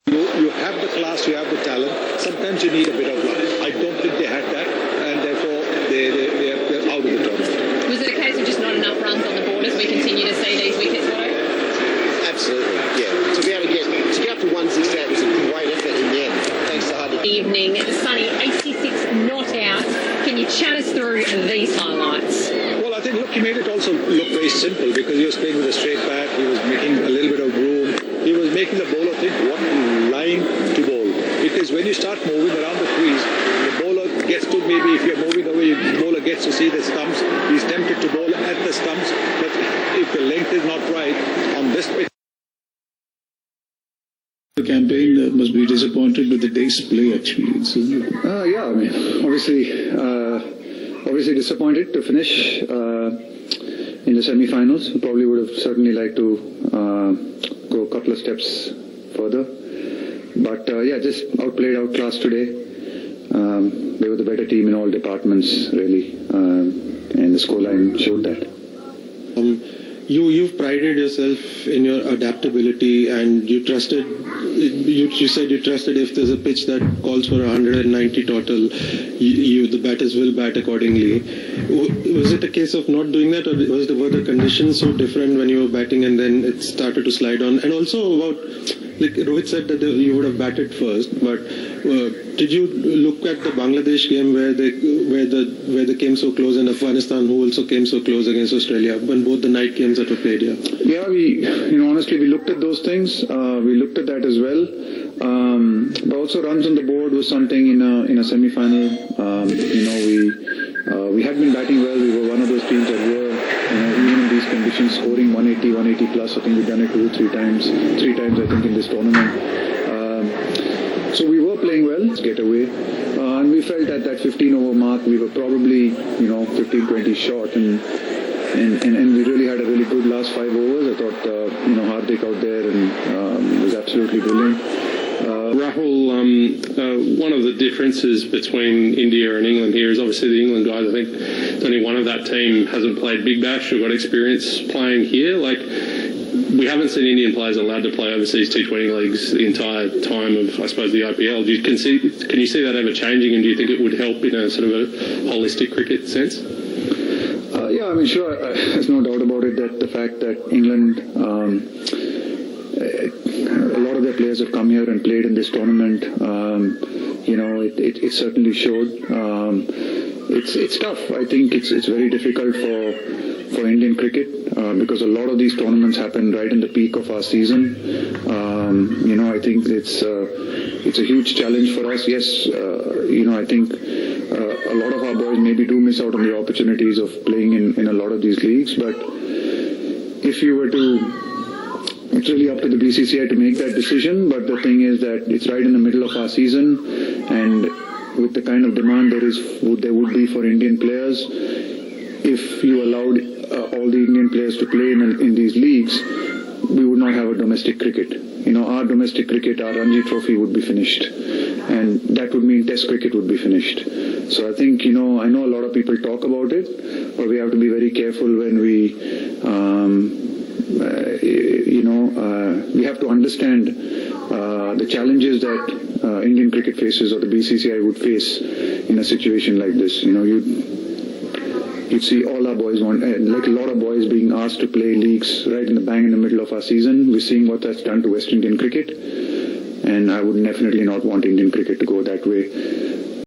You have the class, you have the talent. Sometimes you need a bit of luck. I don't think they had that, and therefore they're out of the tournament. Was it a case of just not enough runs on the board as we continue to see these wickets go? Absolutely, yeah. To be able to get up to 168 was a great effort in the end. Thanks to Hardik. Evening, sunny, 86 not out. Can you chat us through these highlights? Well, I think, look, he made it also look very simple because he was playing with a straight bat. He was making a little bit of room. He was making the bowler think what line to bowl. Because when you start moving around the crease, the bowler gets to, maybe if you're moving away, the bowler gets to see the stumps. He's tempted to bowl at the stumps. But if the length is not right on this pitch, the campaign must be disappointed with the day's play, actually. Yeah, I mean, obviously disappointed to finish in the semi-finals. Probably would have certainly liked to go a couple of steps further. But yeah, just outclassed today. They were the better team in all departments, really, and the scoreline showed that. You've prided yourself in your adaptability, and you trusted. You said you trusted if there's a pitch that calls for 190 total, the batters will bat accordingly. Was it a case of not doing that, or were the conditions so different when you were batting and then it started to slide on? And also about, like Rohit said that you would have batted first, but did you look at the Bangladesh game where they came so close, and Afghanistan who also came so close against Australia, when both the night games that were played here? Yeah, honestly, we looked at those things. We looked at that as well. But also runs on the board was something in a semi-final. We had been batting well. We were one of those teams that were, even in these conditions, scoring 180 plus. I think we've done it 2-3 times. 3 times, I think, in this tournament. So we were playing well. Let's get away. And we felt at that 15 over mark, we were probably, 15-20 short. And we really had a really good last 5 overs. I thought, Hardik out there and was absolutely brilliant. Rahul, one of the differences between India and England here is obviously the England guys. I think only one of that team hasn't played Big Bash or got experience playing here. Like, we haven't seen Indian players allowed to play overseas T20 leagues the entire time of, I suppose, the IPL. Can you see that ever changing, and do you think it would help in a sort of a holistic cricket sense? Yeah, I mean, sure. There's no doubt about it that the fact that England, a lot of their players have come here and played in this tournament. It certainly showed. It's tough. I think it's very difficult for Indian cricket because a lot of these tournaments happen right in the peak of our season. I think it's a huge challenge for us. Yes, I think a lot of our boys maybe do miss out on the opportunities of playing in a lot of these leagues. But if you were to, it's really up to the BCCI to make that decision. But the thing is that it's right in the middle of our season, and with the kind of demand there would be for Indian players, if you allowed all the Indian players to play in these leagues, we would not have a domestic cricket. Our domestic cricket, our Ranji Trophy would be finished, and that would mean Test cricket would be finished. So I think, I know a lot of people talk about it, but we have to be very careful when we have to understand the challenges that Indian cricket faces, or the BCCI would face in a situation like this. You'd see all our boys like a lot of boys being asked to play leagues right in the middle of our season. We're seeing what that's done to West Indian cricket, and I would definitely not want Indian cricket to go that way.